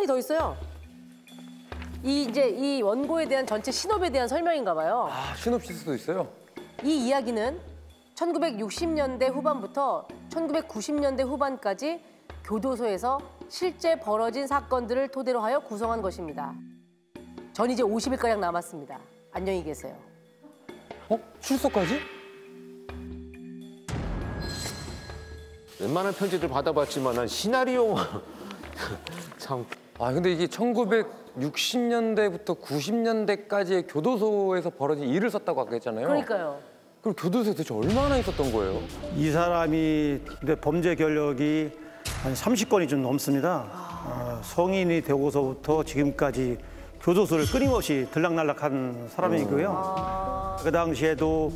칸이 더 있어요. 이 원고에 대한 전체 신업에 대한 설명인가 봐요. 아, 시놉시스도 있어요? 이 이야기는 1960년대 후반부터 1990년대 후반까지 교도소에서 실제 벌어진 사건들을 토대로 하여 구성한 것입니다. 전 이제 50일가량 남았습니다. 안녕히 계세요. 출소까지? 웬만한 편지들 받아봤지만 시나리오 참. 아, 근데 이게 1960년대부터 90년대까지의 교도소에서 벌어진 일을 썼다고 아까 했잖아요. 그러니까요. 그럼 교도소에 도대체 얼마나 있었던 거예요? 이 사람이 근데 범죄 경력이 한 30건이 좀 넘습니다. 성인이 되고서부터 지금까지 교도소를 끊임없이 들락날락한 사람이고요. 그 당시에도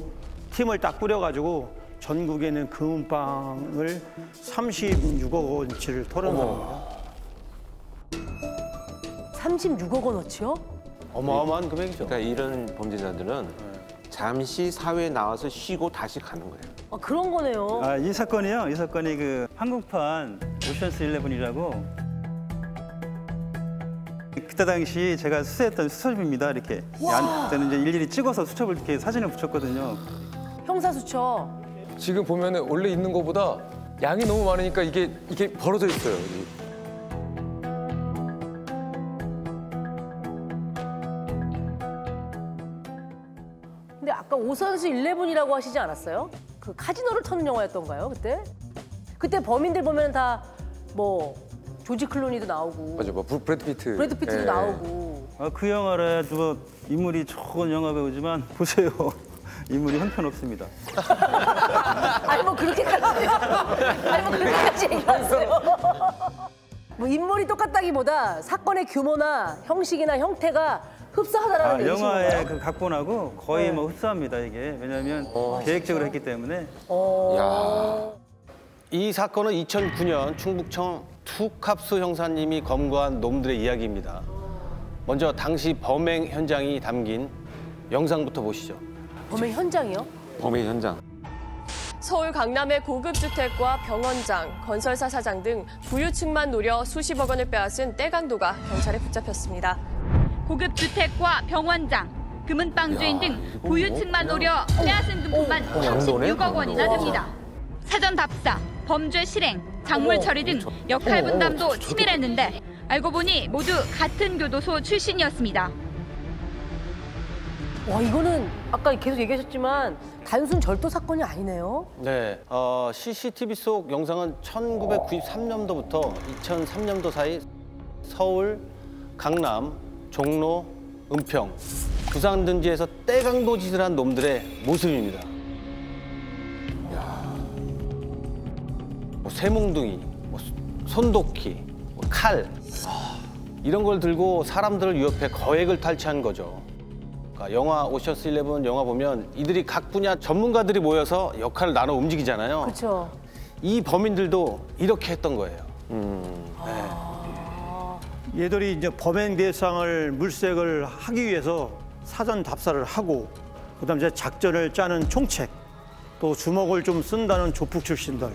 팀을 딱 꾸려가지고 전국에 있는 금은방을 36억 원치를 털어놓은 36억 원어치요? 어마어마한 금액이죠. 그러니까 이런 범죄자들은 잠시 사회에 나와서 쉬고 다시 가는 거예요. 아, 그런 거네요. 이 사건이 그 한국판 오션스 11이라고 그때 당시 제가 수사했던 수첩입니다. 이렇게 저는 이제 일일이 찍어서 수첩을 이렇게 사진을 붙였거든요. 형사수첩. 지금 보면은 원래 있는 거보다 양이 너무 많으니까 이게 벌어져 있어요. 여기. 근데 아까 오선수 11이라고 하시지 않았어요? 그 카지노를 터는 영화였던가요, 그때? 그때 범인들 보면 다 뭐 조지 클루니도 나오고 맞아, 뭐 브래드 피트. 브래드 피트도 예. 나오고. 그 영화라도 인물이 좋은 영화 배우지만 보세요. 인물이 형편없습니다. 아니 뭐 그렇게까지 얘기하세요. 뭐 인물이 똑같다기보다 사건의 규모나 형식이나 형태가 흡사하다라는 얘기신 영화의 건가요? 그 각본하고 거의 뭐 흡사합니다, 이게. 왜냐하면 계획적으로 했기 때문에. 이 사건은 2009년 충북청 투캅스 형사님이 검거한 놈들의 이야기입니다. 먼저 당시 범행 현장이 담긴 영상부터 보시죠. 범행 현장이요? 범행 현장. 서울 강남의 고급 주택과 병원장, 건설사 사장 등 부유층만 노려 수십억 원을 빼앗은 떼강도가 경찰에 붙잡혔습니다. 고급 주택과 병원장, 금은방 주인 등 부유층만 노려 빼앗은 금품만 36억 원이나 됩니다. 사전 답사, 범죄 실행, 작물 처리 등 역할 분담도 치밀했는데 알고 보니 모두 같은 교도소 출신이었습니다. 와, 이거는 아까 계속 얘기하셨지만 단순 절도 사건이 아니네요. 네, CCTV 속 영상은 1993년도부터 2003년도 사이 서울, 강남, 종로, 은평, 부산 등지에서 떼강도 짓을 한 놈들의 모습입니다. 뭐 쇠몽둥이, 뭐 손도끼, 뭐 칼 이런 걸 들고 사람들을 위협해 거액을 탈취한 거죠. 그러니까 영화 오션스 11 영화 보면 이들이 각 분야 전문가들이 모여서 역할을 나눠 움직이잖아요. 그렇죠. 이 범인들도 이렇게 했던 거예요. 얘들이 이제 범행 대상을 물색을 하기 위해서 사전 답사를 하고 그다음 이제 작전을 짜는 총책, 또 주먹을 좀 쓴다는 조폭 출신들,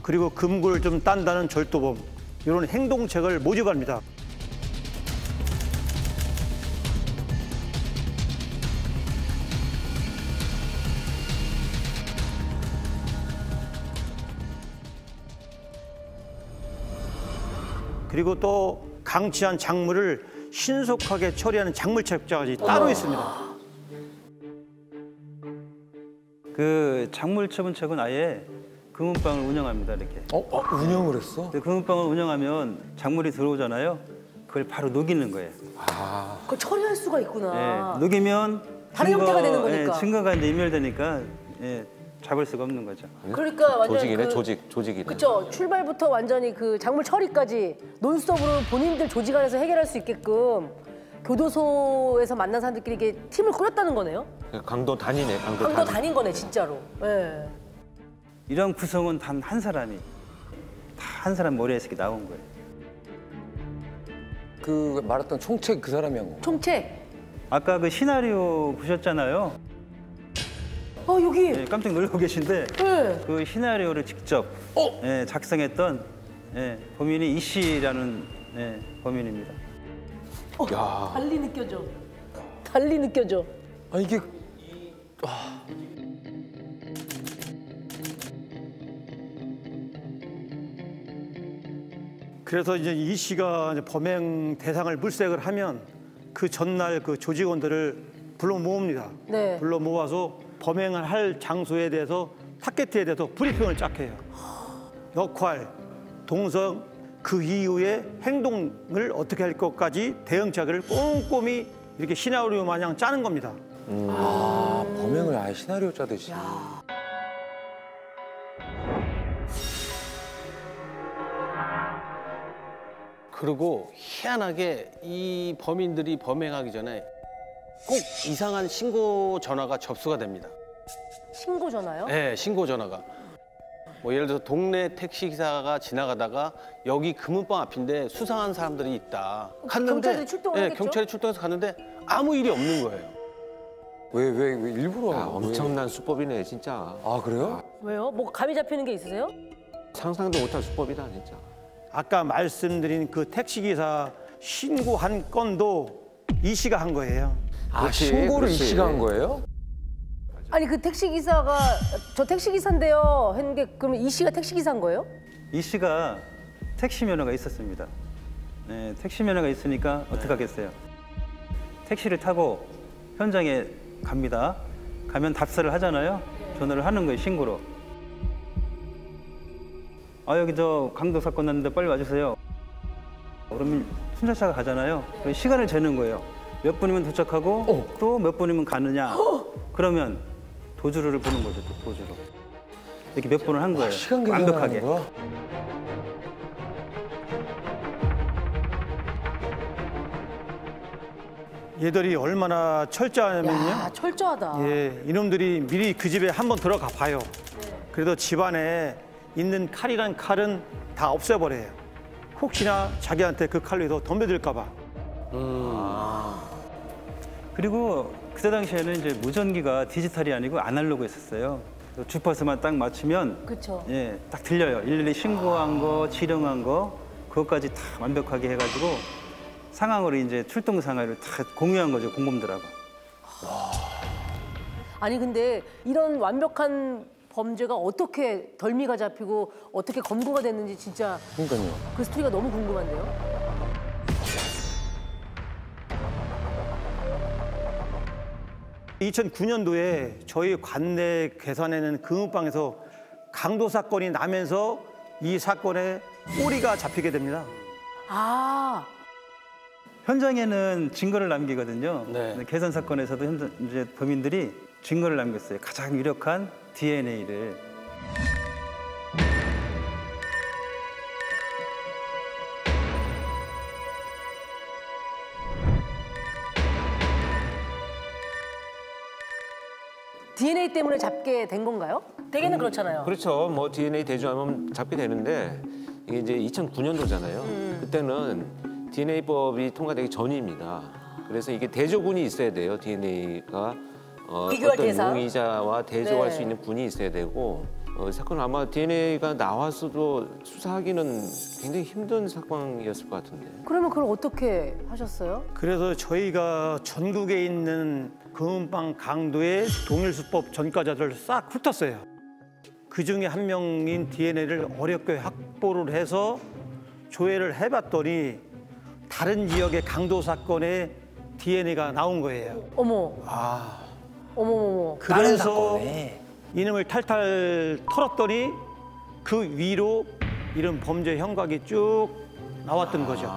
그리고 금고를 좀 딴다는 절도범, 이런 행동책을 모집합니다. 그리고 또 강치한 작물을 신속하게 처리하는 작물책자까지 따로 있습니다. 그 작물 처분책은 아예 금은방을 운영합니다, 이렇게. 운영을 했어? 근데 금은방을 운영하면 작물이 들어오잖아요. 그걸 바로 녹이는 거예요. 그걸 처리할 수가 있구나. 녹이면 다른 형태가 되는 거니까. 증거가 이제 인멸되니까 잡을 수가 없는 거죠. 그러니까 완전 조직이네, 조직이네. 그렇죠. 출발부터 완전히 그 작물 처리까지 논스톱으로 본인들 조직 안에서 해결할 수 있게끔 교도소에서 만난 사람들끼리 이렇게 팀을 꾸렸다는 거네요. 강도 단이네, 강도 단인 거네, 진짜로. 네. 이런 구성은 단 한 사람이 다 한 사람 머리에서 이렇게 나온 거예요. 그 말했던 총책 그 사람이 한 거. 총책. 아까 그 시나리오 보셨잖아요. 여기. 깜짝 놀라고 계신데 네. 그 시나리오를 직접 작성했던 범인이 이 씨라는 네, 범인입니다. 달리 느껴져. 달리 느껴져. 아 이게 그래서 이제 이 씨가 이제 범행 대상을 물색을 하면 그 전날 그 조직원들을 불러 모읍니다. 네. 불러 모아서 범행을 할 장소에 대해서 타겟에 대해서 브리핑을 쫙 해요. 역할, 동선, 그 이후에 행동을 어떻게 할 것까지 대응책을 꼼꼼히 이렇게 시나리오 마냥 짜는 겁니다. 아 범행을 아예 시나리오 짜듯이. 그리고 희한하게 이 범인들이 범행하기 전에 꼭 이상한 신고 전화가 접수가 됩니다. 신고 전화요? 네, 신고 전화가. 뭐 예를 들어서 동네 택시 기사가 지나가다가 여기 금은방 앞인데 수상한 사람들이 있다. 갔는데 경찰들이 출동을 네, 하겠죠? 경찰이 출동해서 갔는데 아무 일이 없는 거예요. 왜 일부러? 야, 엄청난 수법이네 진짜. 아 그래요? 왜요? 뭐 감이 잡히는 게 있으세요? 상상도 못할 수법이다 진짜. 아까 말씀드린 그 택시기사 신고한 건도 이 씨가 한 거예요. 아 그렇지, 신고를 이 그렇지. 씨가 한 거예요? 아니 그 택시 기사가 저 택시 기사인데요 했는 게 그러면 이 씨가 택시 기사인 거예요? 이 씨가 택시 면허가 있었습니다. 네, 택시 면허가 있으니까 어떻게 하겠어요? 택시를 타고 현장에 갑니다. 가면 답사를 하잖아요. 전화를 하는 거예요, 신고로. 아, 여기 저 강도 사건 났는데 빨리 와주세요. 그러면 순찰차가 가잖아요. 그럼 시간을 재는 거예요. 몇 분이면 도착하고 또 몇 분이면 가느냐. 그러면 도주를 보는 거죠, 또 도주로. 이렇게 몇 분을 한 거예요. 시간 완벽하게. 계산하는 거야? 얘들이 얼마나 철저하냐면요. 야 철저하다. 예, 이놈들이 미리 그 집에 한번 들어가 봐요. 그래도 집안에 있는 칼이란 칼은 다 없애버려요. 혹시나 자기한테 그 칼로 해서 덤벼들까 봐. 그리고 그때 당시에는 이제 무전기가 디지털이 아니고 아날로그였었어요. 그래서 주파수만 딱 맞추면 그렇죠. 예, 딱 들려요. 일일이 신고한 거, 지령한 거, 그것까지 다 완벽하게 해가지고 상황으로 이제 출동 상황을 다 공유한 거죠, 공범들하고. 아니 근데 이런 완벽한 범죄가 어떻게 덜미가 잡히고 어떻게 검거가 됐는지 진짜 그러니까요. 그 스토리가 너무 궁금한데요. (2009년도에) 저희 관내 괴산에는 금은방에서 강도 사건이 나면서 이 사건에 꼬리가 잡히게 됩니다. 아 현장에는 증거를 남기거든요. 네. 계산 사건에서도 이제 범인들이 증거를 남겼어요. 가장 유력한 DNA를. DNA 때문에 잡게 된 건가요? 대개는 그렇잖아요. 그렇죠. 뭐 DNA 대조하면 잡게 되는데 이게 이제 2009년도잖아요. 그때는 DNA법이 통과되기 전입니다. 그래서 이게 대조군이 있어야 돼요. DNA가 비교할 어떤 대상? 용의자와 대조할 네. 수 있는 군이 있어야 되고 사건은 아마 DNA가 나왔어도 수사하기는 굉장히 힘든 사건이었을 것 같은데. 그러면 그걸 어떻게 하셨어요? 그래서 저희가 전국에 있는 금은방 강도의 동일수법 전과자들을 싹 훑었어요. 그중에 한 명인 DNA를 어렵게 확보를 해서 조회를 해봤더니 다른 지역의 강도 사건에 DNA가 나온 거예요. 어머. 어머머머. 그래서 이놈을 탈탈 털었더니 그 위로 이런 범죄 형각이 쭉 나왔던 거죠.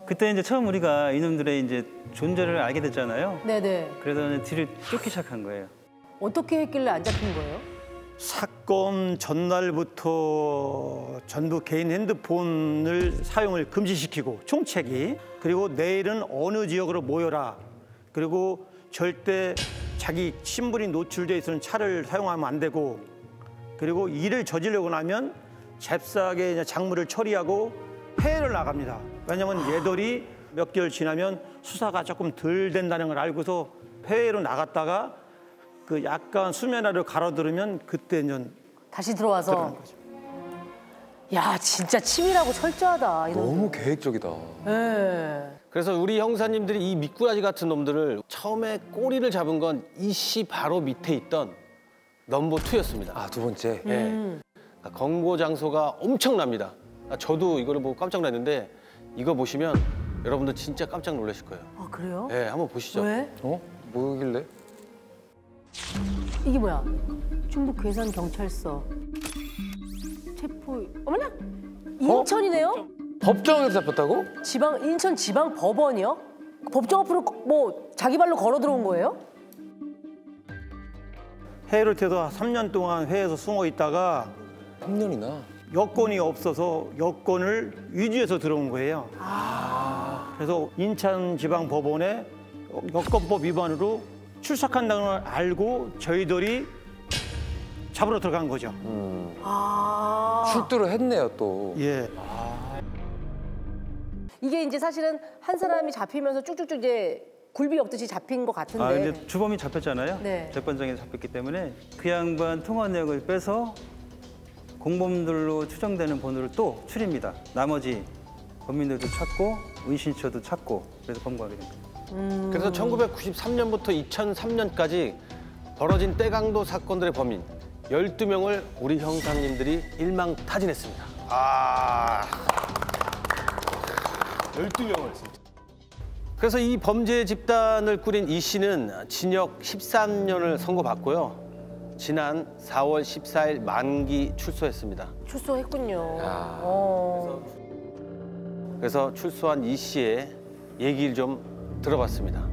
그때 이제 처음 우리가 이놈들의 이제 존재를 알게 됐잖아요. 네네. 그래서 이제 뒤를 쫓기 시작한 거예요. 어떻게 했길래 안 잡힌 거예요? 사건 전날부터 전부 개인 핸드폰을 사용을 금지시키고 총책이, 그리고 내일은 어느 지역으로 모여라, 그리고 절대 자기 신분이 노출돼 있는 차를 사용하면 안 되고, 그리고 일을 저지르고 나면 잽싸게 이제 작물을 처리하고 해외를 나갑니다. 왜냐하면 얘들이 몇 개월 지나면 수사가 조금 덜 된다는 걸 알고서 해외로 나갔다가 그 약간 수면 아래로 가로들으면 그때 이제 다시 들어와서. 들어가는 거죠. 야, 진짜 치밀하고 철저하다. 이놈들. 너무 계획적이다. 예. 그래서 우리 형사님들이 이 미꾸라지 같은 놈들을 처음에 꼬리를 잡은 건 이씨 바로 밑에 있던 넘버 2였습니다. 아, 두 번째. 예. 검거 장소가 엄청납니다. 저도 이거를 보고 깜짝 놀랐는데 이거 보시면 여러분들 진짜 깜짝 놀라실 거예요. 아, 그래요? 예, 한번 보시죠. 왜? 어? 뭐길래? 이게 뭐야? 충북 괴산경찰서. 체포. 어머나? 인천이네요? 법정에서 잡혔다고? 인천 지방 법원이요? 법정 앞으로 뭐 자기 발로 걸어 들어온 거예요? 해를 태도 3년 동안 회에서 숨어 있다가 3년이나. 여권이 없어서 여권을 위조해서 들어온 거예요. 그래서 인천지방법원에 여권법 위반으로 출석한다는 걸 알고 저희들이 잡으러 들어간 거죠. 출두를 했네요, 또. 예. 이게 이제 사실은 한 사람이 잡히면서 쭉쭉쭉 이제 굴비 엮듯이 잡힌 것 같은데. 아, 근데 주범이 잡혔잖아요. 네. 재판장에 잡혔기 때문에 그 양반 통화 내역을 빼서 공범들로 추정되는 번호를 또 추립니다. 나머지 범인들도 찾고 은신처도 찾고 그래서 검거하게 됩니다. 그래서 1993년부터 2003년까지 벌어진 떼강도 사건들의 범인 12명을 우리 형사님들이 일망타진했습니다. 12명을 진짜. 그래서 이 범죄 집단을 꾸린 이 씨는 징역 13년을 선고받고요. 지난 4월 14일 만기 출소했습니다. 출소했군요. 그래서 출소한 이 씨의 얘기를 좀 들어봤습니다.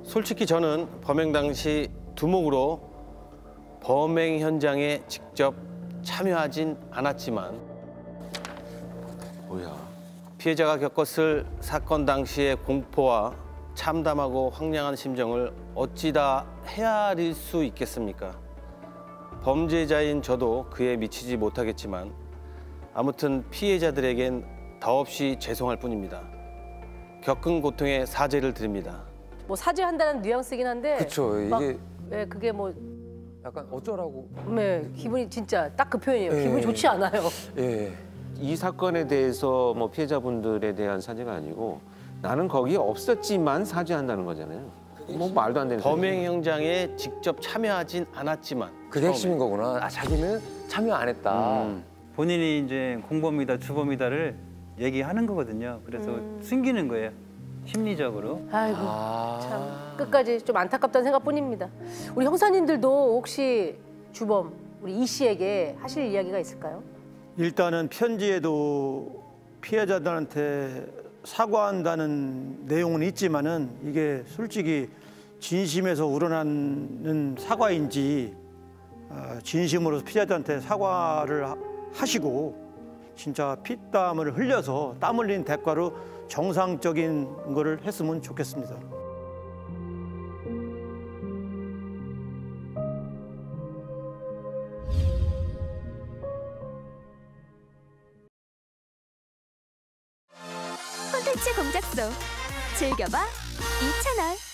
솔직히 저는 범행 당시 두목으로 범행 현장에 직접 참여하진 않았지만 피해자가 겪었을 사건 당시의 공포와 참담하고 황량한 심정을 어찌 다 헤아릴 수 있겠습니까? 범죄자인 저도 그에 미치지 못하겠지만 아무튼 피해자들에겐 더없이 죄송할 뿐입니다. 겪은 고통에 사죄를 드립니다. 뭐 사죄한다는 뉘앙스긴 한데. 그쵸, 이게- 네, 그게 뭐. 약간 어쩌라고. 네, 기분이 진짜 딱 그 표현이에요. 예. 기분이 좋지 않아요. 예. 이 사건에 대해서 뭐 피해자분들에 대한 사죄가 아니고 나는 거기에 없었지만 사죄한다는 거잖아요. 뭐 말도 안 되는 범행 현장에 직접 참여하진 않았지만 그게 핵심인 거구나. 아, 자기는 참여 안 했다. 본인이 이제 공범이다, 주범이다를 얘기하는 거거든요. 그래서 숨기는 거예요. 심리적으로. 아이고, 참 끝까지 좀 안타깝다는 생각뿐입니다. 우리 형사님들도 혹시 주범 우리 이 씨에게 하실 이야기가 있을까요? 일단은 편지에도 피해자들한테 사과한다는 내용은 있지만은 이게 솔직히 진심에서 우러나는 사과인지 진심으로 피해자한테 사과를 하시고 진짜 피땀을 흘려서 땀 흘린 대가로 정상적인 거를 했으면 좋겠습니다. 콘텐츠 공작소 즐겨봐 이 채널.